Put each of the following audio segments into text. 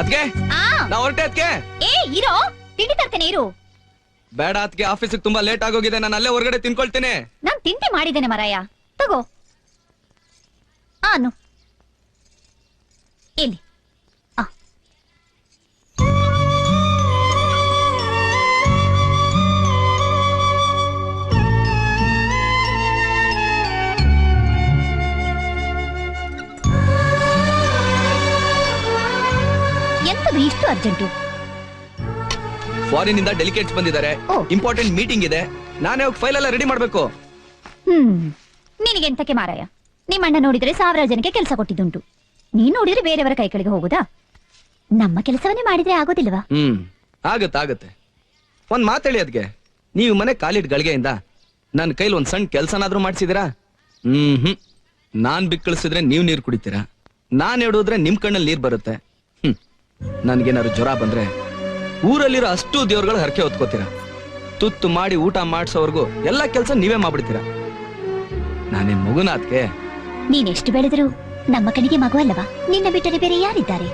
ಅದ್ಕೆ ನಾ ಹೊರಟೆ ಅದ್ಕೆ. ಇರೋ ತಿಂಡಿ ತರ್ತೇನೆ ಇರು. ಬೇಡ ಅದ್ಕೆ, ಆಫೀಸಿಗೆ ತುಂಬಾ ಲೇಟ್ ಆಗೋಗಿದೆ, ನಾನು ಅಲ್ಲೇ ಹೊರಗಡೆ ತಿನ್ಕೊಳ್ತೀನಿ. ನಾನ್ ತಿಂಡಿ ಮಾಡಿದ್ದೇನೆ ಮರಾಯ, ತಗೋ. ಆನು ಇಲ್ಲಿ ಎಂತದು ಇಷ್ಟು ಅರ್ಜೆಂಟು? ಫಾರಿನ್ ಇಂದ ಡೆಲಿಗೇಟ್ಸ್ ಬಂದಿದ್ದಾರೆ, ಇಂಪಾರ್ಟೆಂಟ್ ಮೀಟಿಂಗ್ ಇದೆ, ನಾನೇ ಹೋಗಿ ಫೈಲ್ ಎಲ್ಲ ರೆಡಿ ಮಾಡ್ಬೇಕು. ನಿನಗೆಂತಕ್ಕೆ ಮಾರಾಯ, ನಿಮ್ಮಣ್ಣ ನೋಡಿದ್ರೆ 1000 ಜನಕ್ಕೆ ಕೆಲಸ ಕೊಟ್ಟಿದ್ದುಂಟು, ನೀನ್ ನೋಡಿದ್ರೆ ಬೇರೆಯವರ ಕೈ ಕೆಳಗೆ ಹೋಗುದಾ? ನಮ್ಮ ಕೆಲಸವನ್ನೇ ಮಾಡಿದ್ರೆ ಆಗೋದಿಲ್ವಾ? ಆಗತ್ತೆ. ಒಂದ್ ಮಾತೇಳಿ ಅದ್ಗೆ, ನೀವು ಮನೆ ಕಾಲಿಟ್ ಗಳಿಗೆಯಿಂದ ನನ್ನ ಕೈಲಿ ಒಂದ್ ಸಣ್ಣ ಕೆಲ್ಸನಾದ್ರೂ ಮಾಡ್ಸಿದಿರಾ? ನಾನ್ ಬಿಕ್ಕಳಿಸಿದ್ರೆ ನೀವ್ ನೀರ್ ಕುಡಿತೀರಾ, ನಾನ್ ಹೇಳೋದ್ರೆ ನಿಮ್ ಕಣ್ಣಲ್ಲಿ ನೀರ್ ಬರುತ್ತೆ. ನನ್ಗೇನಾದ್ರು ಜ್ವರ ಬಂದ್ರೆ ಊರಲ್ಲಿರೋ ಅಷ್ಟು ದೇವ್ರುಗಳು ಹರಕೆ ಹೊತ್ಕೋತೀರಾ, ತುತ್ತು ಮಾಡಿ ಊಟ ಮಾಡ್ಸೋವರ್ಗು ಎಲ್ಲಾ ಕೆಲ್ಸ ನೀವೇ ಮಾಡ್ಬಿಡ್ತೀರಾ. ನಾನೇನ್ ಮಗುನ ಅದ್ಕೆ? ನೀನೆಷ್ಟು ಬೆಳೆದ್ರು ನಮ್ಮ ಕಣಿಗೆ ಮಗು ಅಲ್ಲವಾ? ನಿನ್ನ ಬಿಟ್ಟರೆ ಬೇರೆ ಯಾರಿದ್ದಾರೆ?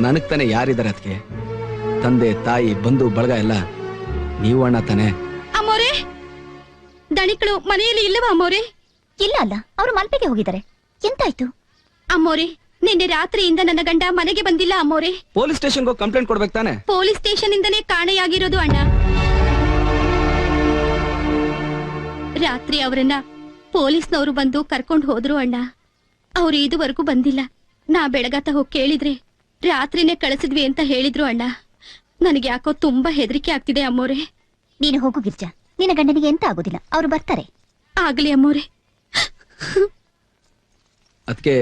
ನನಗ್ ತಾನೆ ಯಾರಿದ್ದಾರೆ ಅದಕ್ಕೆ? ತಂದೆ ತಾಯಿ ಬಂಧು ಬಳಗ ಎಲ್ಲ ನೀವು ಅಣ್ಣ ತಾನೆ. ಅಮ್ಮೋರೆ, ದಣಿಕಳು ಮನೆಯಲ್ಲಿ ಇಲ್ಲವಾ ಅಮ್ಮೋರೆ? ಇಲ್ಲ ಅಲ್ಲ, ಅವರು ಮಲ್ಪೆಗೆ ಹೋಗಿದ್ದಾರೆ. ಎಂತಾಯ್ತು ಅಮ್ಮೋರೆ? ನಿನ್ನೆ ರಾತ್ರಿಯಿಂದ ನನ್ನ ಗಂಡ ಮನೆಗೆ ಬಂದಿಲ್ಲ ಅಮ್ಮೋರೆ. ಪೊಲೀಸ್ ಸ್ಟೇಷನ್ಗೆ ಹೋಗಿ ಕಂಪ್ಲೇಂಟ್ ಕೊಡ್ಬೇಕು ತಾನೆ? ಪೊಲೀಸ್ ಸ್ಟೇಷನ್ ಇಂದನೇ ಕಾಣೆಯಾಗಿರೋದು ಅಣ್ಣ. ರಾತ್ರಿ ಅವರನ್ನ ಪೊಲೀಸ್ನವರು ಬಂದು ಕರ್ಕೊಂಡು ಹೋದ್ರು ಅಣ್ಣ. ಅವ್ರು ಇದುವರೆಗೂ ಬಂದಿಲ್ಲ. ನಾ ಬೆಳಗಾತ ಹೋಗಿ ಕೇಳಿದ್ರೆ ರಾತ್ರಿನೇ ಕಳಿಸಿದ್ವಿ ಅಂತ ಹೇಳಿದ್ರು ಅಣ್ಣ. ನನಗೆ ಯಾಕೋ ತುಂಬಾ ಹೆದರಿಕೆ ಆಗ್ತಿದೆ ಅಮ್ಮೋರೆ. ನೀನು ಹೋಗು ಗಿರ್ಜಾ, ನಿನ್ನ ಗಂಡನಿಗೆ ಎಂತ ಆಗೋದಿಲ್ಲ, ಅವ್ರು ಬರ್ತಾರೆ. ಆಗ್ಲಿ ಅಮ್ಮೋರೆ. ಅದಕ್ಕೆ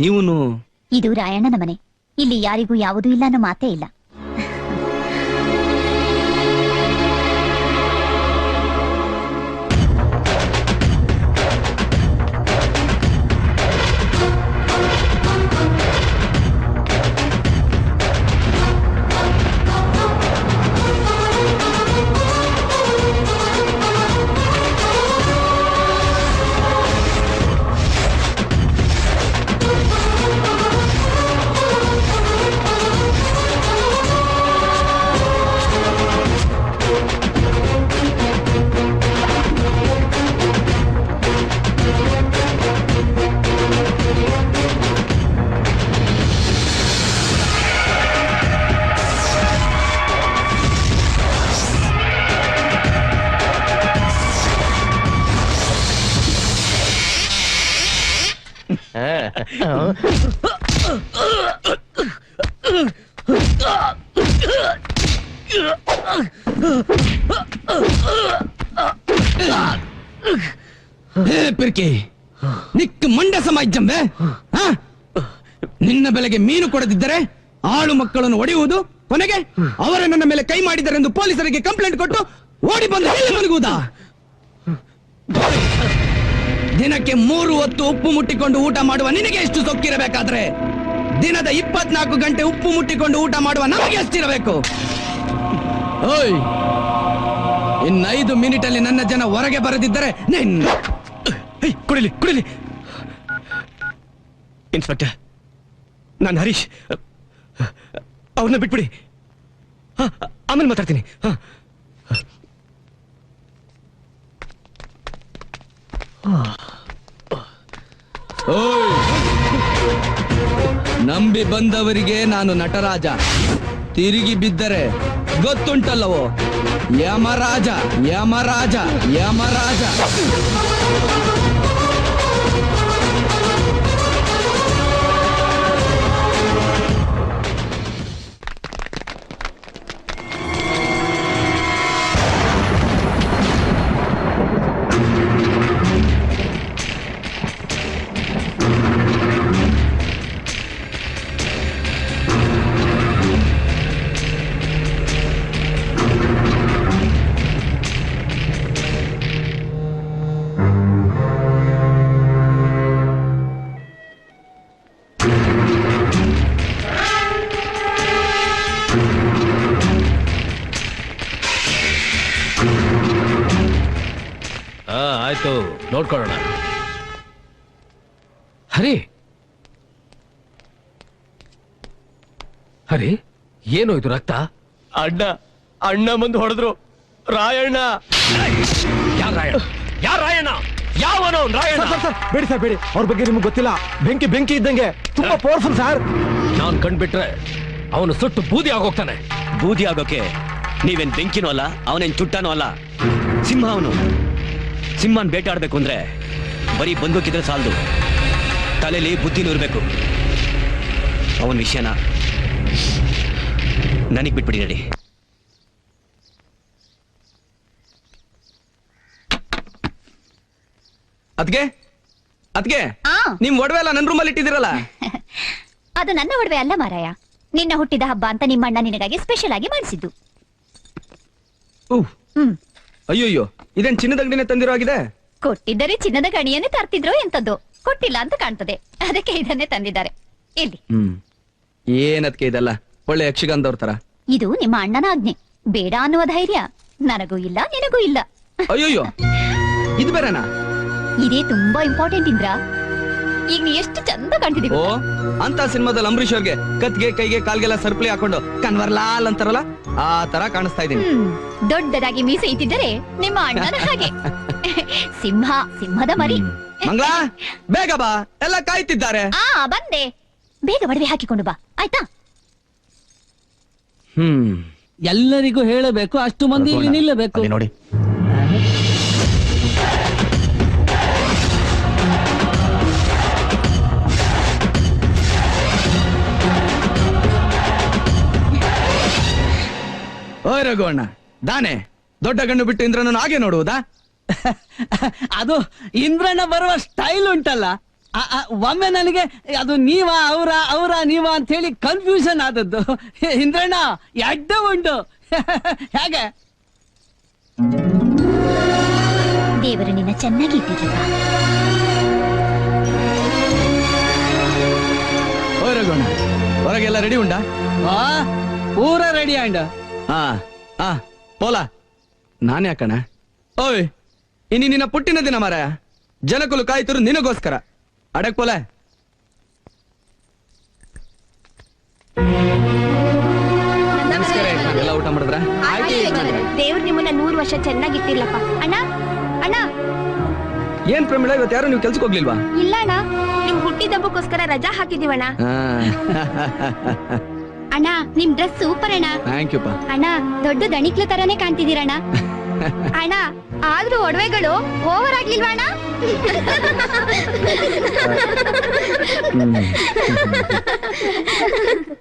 ನೀವುನು? ಇದು ರಾಯಣ್ಣನ ಮನೆ, ಇಲ್ಲಿ ಯಾರಿಗೂ ಯಾವುದೂ ಇಲ್ಲ ಅನ್ನೋ ಮಾತೇ ಇಲ್ಲ. ಪಿರ್ಕಿ, ನಿಕ್ ಮಂಡ್ಯ ಸಮಾಜಂಬೆ. ನಿನ್ನ ಬೆಲೆಗೆ ಮೀನು ಕೊಡದಿದ್ದರೆ ಆಳು ಮಕ್ಕಳನ್ನು ಒಡೆಯುವುದು, ಕೊನೆಗೆ ಅವರೇ ನನ್ನ ಮೇಲೆ ಕೈ ಮಾಡಿದ್ದಾರೆ ಎಂದು ಪೊಲೀಸರಿಗೆ ಕಂಪ್ಲೇಂಟ್ ಕೊಟ್ಟು ಓಡಿ ಬಂದು ಮಲಗುವುದಾ? ದಿನಕ್ಕೆ 3 ಹೊತ್ತು ಉಪ್ಪು ಮುಟ್ಟಿಕೊಂಡು ಊಟ ಮಾಡುವ ನಿನಗೆ ಎಷ್ಟು ಸೊಕ್ಕಿರಬೇಕಾದ್ರೆ ದಿನದ 24 ಗಂಟೆ ಉಪ್ಪು ಮುಟ್ಟಿಕೊಂಡು ಊಟ ಮಾಡುವ ನಮಗೆ ಎಷ್ಟಿರಬೇಕು? ಓಯ್, ಇನ್ನು 5 ಮಿನಿಟ್ ಅಲ್ಲಿ ನನ್ನ ಜನ ಹೊರಗೆ ಬರದಿದ್ದರೆ ಕುಡಿಲಿ. ಇನ್ಸ್ಪೆಕ್ಟರ್, ನಾನು ಹರೀಶ್, ಅವ್ರನ್ನ ಬಿಟ್ಬಿಡಿ, ಆಮೇಲೆ ಮಾತಾಡ್ತೀನಿ. ನಂಬಿ ಬಂದವರಿಗೆ ನಾನು ನಟರಾಜ, ತಿರುಗಿ ಬಿದ್ದರೆ ಗೊತ್ತುಂಟಲ್ಲವೋ ಯಮರಾಜ. ಯಮರಾಜ ಯಮರಾಜ. ಆಯ್ತು, ನೋಡ್ಕೊಳ್ಳೋಣ. ಹರಿ, ಅರೆ ಏನು ಇದು ರಕ್ತ? ಅಣ್ಣ ಅಣ್ಣ ಬಂದು ಹೊಡೆದ್ರು. ರಾಯಣ್ಣ. ಯಾರ್ ರಾಯಣ್ಣ? ಯಾರ್ ರಾಯಣ್ಣ? ಯಾವನೋ ಅವ್ನ್ ರಾಯಣ್ಣ? ಬೇಡಿ ಸರ್ ಬೇಡಿ, ಅವ್ರ ಬಗ್ಗೆ ನಿಮ್ಗೆ ಗೊತ್ತಿಲ್ಲ. ಬೆಂಕಿ ಬೆಂಕಿ ಇದ್ದಂಗೆ, ತುಂಬಾ ಪವರ್ಫುಲ್ ಸರ್. ನಾನ್ ಕಂಡ್ಬಿಟ್ರೆ ಅವನು ಸುಟ್ಟು ಬೂದಿ ಆಗೋಗ್ತಾನೆ. ಬೂದಿ ಆಗೋಕೆ ನೀವೇನ್ ಬೆಂಕಿನೂ ಅಲ್ಲ, ಅವನೇನ್ ಚುಟ್ಟನೂ ಅಲ್ಲ. ಸಿಂಹ ಅವನು. ಸಿಂಹನ್ ಬೇಟಾಡ್ಬೇಕು ಅಂದ್ರೆ ಬರೀ ಬಂದೂಕಿದ್ರೆ ಸಾಲದು, ತಲೆಯಲ್ಲಿ ಬುದ್ಧಿನೂ ಇರ್ಬೇಕು. ಅವನ ವಿಷಯನ ನನಗ್ ಬಿಟ್ಬಿಡಿ ನಡಿ. ಅದ್ಗೆ ಆ ನಿಮ್ ಒಡವೆ ಎಲ್ಲ ನನ್ ರೂಮಲ್ಲಿ ಇಟ್ಟಿದಿರಲ್ಲ. ಅದು ನನ್ನ ಒಡವೆ ಅಲ್ಲ ಮಾರಾಯ. ನಿನ್ನ ಹುಟ್ಟಿದ ಹಬ್ಬ ಅಂತ ನಿಮ್ಮ ಅಣ್ಣ ನಿನಗಾಗಿ ಸ್ಪೆಷಲ್ ಆಗಿ ಮಾಡಿಸಿದ್ದು. ಹ್ಮ್ ಅಯ್ಯೋಯ್ಯೋ, ಇದೇನ್ ಚಿನ್ನದ ಅಂಗಡಿನೇ ತಂದಿರೋ ಆಗಿದೆ. ಕೊಟ್ಟಿದ್ದರೆ ಚಿನ್ನದ ಗಣಿಯನ್ನೇ ತರ್ತಿದ್ರು ಎಂತದ್ದು. ಕೊಟ್ಟಿಲ್ಲ ಅಂತ ಕಾಣ್ತದೆ, ಅದಕ್ಕೆ ಇದನ್ನೇ ತಂದಿದ್ದಾರೆ. ಇಲ್ಲಿ ಏನದ್ಕೆ ಇದೆಲ್ಲ ಒಳ್ಳೆ ಯಕ್ಷಗಾನದವ್ರ ತರ. ಇದು ನಿಮ್ಮ ಅಣ್ಣನ ಆಜ್ಞೆ. ಬೇಡ ಅನ್ನುವ ಧೈರ್ಯ ನನಗೂ ಇಲ್ಲ, ನಿನಗೂ ಇಲ್ಲ. ಅಯ್ಯೋಯ್ಯೋ, ಇದು ಬೇರೆನಾ? ಇದೇ ತುಂಬಾ ಇಂಪಾರ್ಟೆಂಟ್ ಇಂದ್ರ. ಈಗ ನೀ ಎಷ್ಟು ಚಂದ ಕಾಣ್ತಿದೀವಿ. ಓ, ಅಂತ ಸಿನಿಮಾದಲ್ಲಿ ಅಂಬರೀಶ್ ಅವ್ರಿಗೆ ಕತ್ಗೆ ಕೈಗೆ ಕಾಲ್ಗೆಲ್ಲ ಸರ್ಪಳಿ ಹಾಕೊಂಡು ಕನ್ವರ್ಲಾಲ್ ಅಂತಾರಲ್ಲ, ಆ ತರ ಕಾಣಿಸ್ತಾ ಇದೀನಿ. ದೊಡ್ಡದಾಗಿ ಮೀಸೆ ಇಟ್ಟಿದ್ದರೆ ನಿಮ್ಮ ಅಣ್ಣನ ಹಾಗೆ. ಸಿಂಹದ ಮರಿ. ಮಂಗಳ, ಬೇಗ ಬಾ, ಎಲ್ಲ ಕಾಯ್ತಿದ್ದಾರೆ. ಬಂದೆ. ಬೇಗ ಒಡವೆ ಹಾಕಿಕೊಂಡು ಬಾ, ಆಯ್ತಾ? ಎಲ್ಲರಿಗೂ ಹೇಳಬೇಕು, ಅಷ್ಟು ಮಂದಿ ಇಲ್ಲಿ ನಿಲ್ಲಬೇಕು. ಅಲ್ಲಿ ನೋಡಿ. ಓಯ್ ರಘುವಣ್ಣ, ದಾನೆ ದೊಡ್ಡ ಗಣ್ಣು ಬಿಟ್ಟು ಇಂದ್ರನನ್ನು ಹಾಗೆ ನೋಡುವುದಾ? ಅದು ಇಂದ್ರಣ್ಣ ಬರುವ ಸ್ಟೈಲ್ ಉಂಟಲ್ಲ, ಒಮ್ಮೆ ನನಗೆ ಅದು ನೀವಾ ಅವರ ನೀವಾ ಅಂತ ಹೇಳಿ ಕನ್ಫ್ಯೂಷನ್ ಆದದ್ದು. ಇಂದ್ರಣ್ಣ ಎಡ್ಡ ಉಂಟು. ಹೇಗೆ? ದೇವರು ನಿನ್ನ ಚೆನ್ನಾಗಿ ಇಟ್ಟಿದ್ರಪ್ಪ. ಓಯ್ ರಘುವಣ್ಣ, ಹೊರಗೆಲ್ಲ ರೆಡಿ ಉಂಟಾ? ಪೂರ ರೆಡಿ ಅಂಡ. ಪೋಲ ನಾನ್ ಯಾಕಣ? ಓಯ್, ಇನ್ನು ನಿನ್ನ ಪುಟ್ಟಿನ ದಿನ ಮಾರಾಯ. ಜನಕುಲು ಕಾಯ್ತರು ನಿನಗೋಸ್ಕರ. ಅಡಕ್ ಪೋಲ. ನಮಸ್ಕಾರ. ಎಲ್ಲ ಊಟ ಮಾಡಿದ್ರ? ದೇವ್ರು ನಿಮ್ಮನ್ನ 100 ವರ್ಷ ಚೆನ್ನಾಗಿಟ್ಟಿರ್ಲಪ್ಪ. ಅಣ್ಣ ಅಣ್ಣ. ಏನ್ ಪ್ರಮಿಳ, ಇವತ್ತು ಯಾರು ನೀವು ಕೆಲ್ಸಕ್ಕೆ ಹೋಗ್ಲಿಲ್ವಾ? ಇಲ್ಲ ಅಣ್ಣ, ನಿಮ್ ಹುಟ್ಟಿದಬ್ಬಕ್ಕೋಸ್ಕರ ರಜಾ ಹಾಕಿದೀವಣ್ಣ. ಅಣ್ಣ, ನಿಮ್ ಡ್ರೆಸ್ ಸೂಪರ್ ಅಣ್ಣ. ಥ್ಯಾಂಕ್ ಯು ಪಾ. ಅಣ್ಣ, ದೊಡ್ಡ ದಣಿಕ್ಲ ತರಾನೇ ಕಾಣ್ತಿದ್ದೀರಣ್ಣ. ಅಣ್ಣ, ಆದ್ರೂ ಒಡವೆಗಳು ಓವರ್ ಆಗ್ಲಿಲ್ವಾ ಅಣ್ಣ?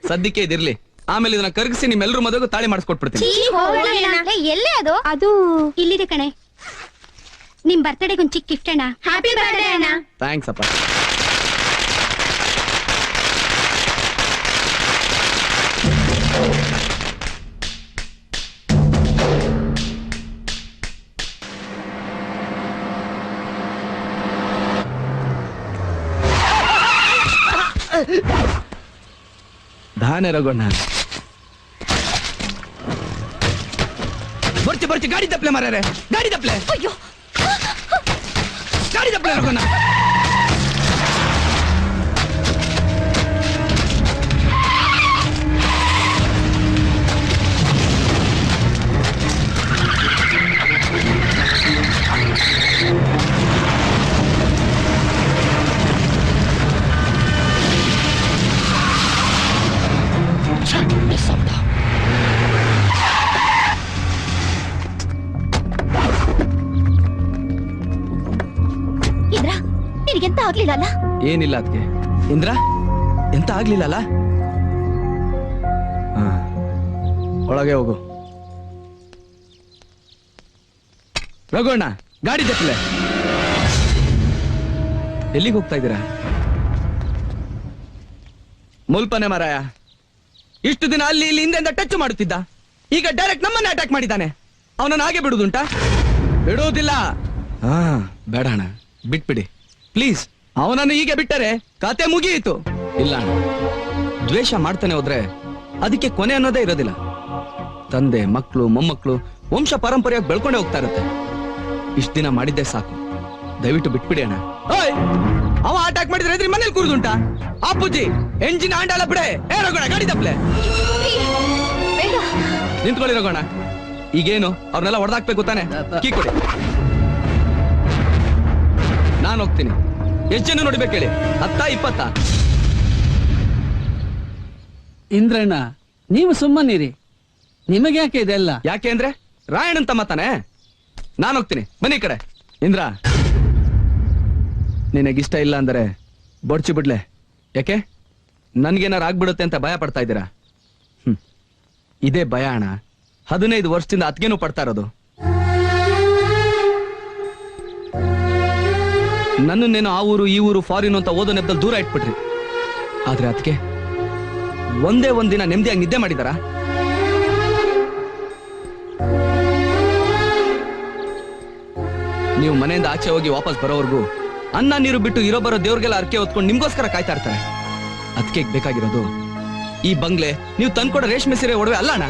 ಸದ್ಯಕ್ಕೆ ಇದಿರ್ಲಿ, ಆಮೇಲೆ ಇದನ್ನ ಕರಗಿಸಿ ನಿಮ್ಮೆಲ್ಲರೂ ಮದುವೆಗೂ ತಾಳಿ ಮಾಡಿಸ್ಕೊಟ್ಬಿಡ್ತೀನಿ. ಎಲ್ಲೇ ಅದು? ಅದು ಇಲ್ಲಿದೆ ಕಣೆ. ನಿಮ್ ಬರ್ತಡೆಗೆ ಒಂದ್ ಚಿಕ್ಕ ಗಿಫ್ಟ್ ಅಣ್ಣ. ಹ್ಯಾಪಿ ಬರ್ಡೇ ಅಣ್ಣ. ಥ್ಯಾಂಕ್ಸ್ ಅಪ್ಪ. ಧಾನೆ ರಘುವಣ್ಣ, ಬರ್ತಿ ಗಾಡಿ ತಪ್ಪಲೆ ಮಾರ್ಯಾರೆ. ಗಾಡಿ ತಪ್ಪಲೆ, ಅಯ್ಯೋ, ಗಾಡಿ ತಪ್ಪಲೆ ರಘುವಣ್ಣ. ಇಂದ್ರ, ನಿನಗೆಂತ ಆಗ್ಲಿಲ್ಲ ಅಲ್ಲ? ಏನಿಲ್ಲ ಅದಕ್ಕೆ. ಇಂದ್ರ, ಎಂತ ಆಗ್ಲಿಲ್ಲಲ್ಲ? ಒಳಗೆ ಹೋಗು. ರಘುವಣ್ಣ, ಗಾಡಿ ತಪ್ಪಲೆ. ಎಲ್ಲಿಗೆ ಹೋಗ್ತಾ ಇದ್ದೀರಾ? ಮುಲ್ಪನೆ ಮಾರಾಯ. ಇಷ್ಟು ದಿನ ಅಲ್ಲಿ ಇಲ್ಲಿ ಹಿಂದೆಂದ ಟಚ್ ಮಾಡುತ್ತಿದ್ದ, ಈಗ ಡೈರೆಕ್ಟ್ ನಮ್ಮನ್ನ ಅಟ್ಯಾಕ್ ಮಾಡಿದ್ದಾನೆ. ಅವನನ್ನು ಹಾಗೆ ಬಿಡುವುದುಂಟಾ? ಬಿಡುವುದಿಲ್ಲ. ಬೇಡ ಅಣ್ಣ, ಬಿಟ್ಬಿಡಿ ಪ್ಲೀಸ್. ಅವನನ್ನು ಹೀಗೆ ಬಿಟ್ಟರೆ ಕತೆ ಮುಗಿಯಿತು. ಇಲ್ಲ ಅಣ್ಣ, ದ್ವೇಷ ಮಾಡ್ತಾನೆ ಹೋದ್ರೆ ಅದಕ್ಕೆ ಕೊನೆ ಅನ್ನೋದೇ ಇರೋದಿಲ್ಲ. ತಂದೆ, ಮಕ್ಕಳು, ಮೊಮ್ಮಕ್ಕಳು ವಂಶ ಪಾರಂಪರ್ಯವಾಗಿ ಬೆಳ್ಕೊಂಡೇ ಹೋಗ್ತಾ ಇರುತ್ತೆ. ಇಷ್ಟ ದಿನ ಮಾಡಿದ್ದೆ ಸಾಕು, ದಯವಿಟ್ಟು ಬಿಟ್ಬಿಡಿ ಅಣ್ಣ. ಓಯ್, ಅವ ಅಟ್ಯಾಕ್ ಮಾಡಿದ್ರೆ ಎದ್ರಿ ಮನೇಲಿ ಕೂರುದುಂಟಾ? ಅಪ್ಪುಜಿ ಎಂಜಿನ್ ಆಂಡಾಲ ಬಿಡೆ. ಏ ರಗೋಣ ಗಾಡಿ ತಪ್ಪಲೆ. ನಿಂತ್ಕೊಳ್ಳಿ ರಗೋಣ. ಈಗೇನು ಅವ್ರನ್ನೆಲ್ಲ ಹೊಡೆದಾಕ್ಬೇಕು ತಾನೆ? ಕೀ ಕೊಡಿ, ನಾನು ಹೋಗ್ತೀನಿ. ಎಷ್ಟು ಜನ ನೋಡ್ಬೇಕು ಹೇಳಿ? 10 20? ಇಂದ್ರಣ್ಣ ನೀವು ಸುಮ್ಮನಿರಿ, ನಿಮಗೆ ಯಾಕೆ ಇದೆಲ್ಲ? ಯಾಕೆ ಅಂದ್ರೆ ರಾಯಣ್ಣನ್ ತಮ್ಮ ತಾನೆ. ನಾನು ಹೋಗ್ತೀನಿ, ಬನ್ನಿ ಈ ಕಡೆ. ಇಂದ್ರ, ನಿನಗಿಷ್ಟ ಇಲ್ಲ ಅಂದರೆ ಬೊಡ್ಚಿ ಬಿಡ್ಲೆ. ಯಾಕೆ? ನನ್ಗೇನಾರು ಆಗ್ಬಿಡುತ್ತೆ ಅಂತ ಭಯ ಪಡ್ತಾ ಇದ್ದೀರಾ? ಇದೇ ಭಯ ಅಣ್ಣ 15 ವರ್ಷದಿಂದ ಅತ್ಗೇನು ಪಡ್ತಾ ಇರೋದು. ನನ್ನನ್ನೇನೋ ಆ ಊರು ಈ ಊರು ಫಾರಿನ್ ಅಂತ ಓದೋ ನೆಪದಲ್ಲಿ ದೂರ ಇಟ್ಬಿಟ್ರಿ. ಆದ್ರೆ ಅದಕ್ಕೆ ಒಂದೇ ಒಂದಿನ ನೆಮ್ಮದಿಯಾಗಿ ನಿದ್ದೆ ಮಾಡಿದಾರ? ನೀವು ಮನೆಯಿಂದ ಆಚೆ ಹೋಗಿ ವಾಪಸ್ ಬರೋವರೆಗೂ ಅನ್ನ ನೀರು ಬಿಟ್ಟು ಇರೋ ಬರೋ ದೇವ್ರಿಗೆಲ್ಲ ಅರ್ಕೆ ಹೊತ್ಕೊಂಡು ನಿಮ್ಗೋಸ್ಕರ ಕಾಯ್ತಾ ಇರ್ತಾರೆ. ಅದಕ್ಕೆ ಬೇಕಾಗಿರೋದು ಈ ಬಂಗ್ಲೆ, ನೀವು ತಂದ್ಕೊಡೋ ರೇಷ್ಮೆ ಸೀರೆ ಒಡವೆ ಅಲ್ಲ ಅಣ್ಣ.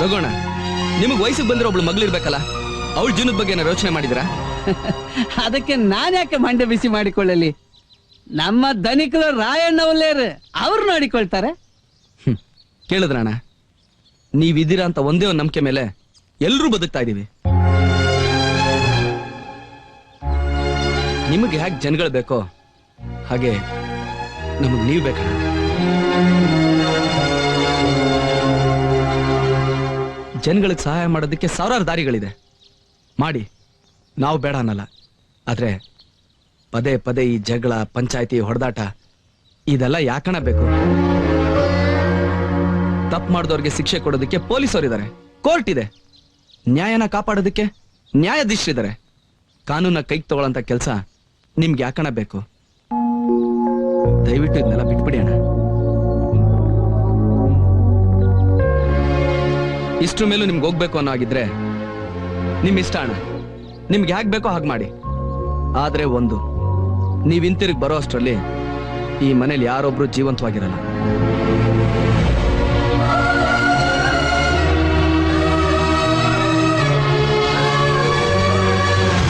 ರಘೋಣ, ನಿಮಗ್ ವಯಸ್ಸಿಗೆ ಬಂದಿರೋ ಒಬ್ಳು ಮಗಳಿರ್ಬೇಕಲ್ಲ, ಅವಳ ಜೀವನದ ಬಗ್ಗೆ ಏನಾರು ಯೋಚನೆ ಮಾಡಿದಿರಾ? ಅದಕ್ಕೆ ನಾನ್ಯಾಕೆ ಮಂಡೆ ಬಿಸಿ ಮಾಡಿಕೊಳ್ಳಲಿ? ನಮ್ಮ ಧನಿಕರು ರಾಯಣ್ಣ ಒಳ್ಳೆಯರು, ಅವ್ರು ನೋಡಿಕೊಳ್ತಾರೆ. ಕೇಳಿದ್ರಣ್ಣ, ನೀವಿದ್ದೀರಾ ಅಂತ ಒಂದೇ ಒಂದು ನಂಬಿಕೆ ಮೇಲೆ ಎಲ್ರೂ ಬದುಕ್ತಾ ಇದೀವಿ. ನಿಮಗೆ ಹೇಗೆ ಜನಗಳು ಬೇಕೋ ಹಾಗೆ ನಮಗ್ ನೀವು ಬೇಕಣ್ಣ. ಜನಗಳಿಗೆ ಸಹಾಯ ಮಾಡೋದಕ್ಕೆ ಸಾವಿರಾರು ದಾರಿಗಳಿದೆ, ಮಾಡಿ. ನಾವು ಬೇಡ ಅನ್ನಲ್ಲ. ಆದ್ರೆ ಪದೇ ಪದೇ ಈ ಜಗಳ, ಪಂಚಾಯತಿ, ಹೊಡೆದಾಟ ಇದೆಲ್ಲ ಯಾಕಣ ಬೇಕು? ತಪ್ಪು ಮಾಡಿದವ್ರಿಗೆ ಶಿಕ್ಷೆ ಕೊಡೋದಕ್ಕೆ ಪೊಲೀಸರಿದ್ದಾರೆ, ಕೋರ್ಟ್ ಇದೆ. ನ್ಯಾಯನ ಕಾಪಾಡೋದಕ್ಕೆ ನ್ಯಾಯಾಧೀಶರಿದ್ದಾರೆ. ಕಾನೂನ ಕೈಗೆ ತಗೊಳ್ಳೋಂಥ ಕೆಲಸ ನಿಮ್ಗೆ ಯಾಕಣ ಬೇಕು? ದಯವಿಟ್ಟು ಇದನ್ನೆಲ್ಲ ಬಿಟ್ಬಿಡಿ ಅಣ್ಣ. ಇಷ್ಟ್ರ ಮೇಲೂ ನಿಮ್ಗೆ ಹೋಗ್ಬೇಕು ಅನ್ನೋ ಆಗಿದ್ರೆ ನಿಮ್ ಇಷ್ಟ ಅಣ್ಣ, ನಿಮ್ಗೆ ಹೇಗ್ ಬೇಕೋ ಹಾಗೆ ಮಾಡಿ. ಆದ್ರೆ ಒಂದು, ನೀವ್ ಹಿಂತಿರುಗಿ ಬರೋ ಅಷ್ಟರಲ್ಲಿ ಈ ಮನೇಲಿ ಯಾರೊಬ್ರು ಜೀವಂತವಾಗಿರಲ್ಲ.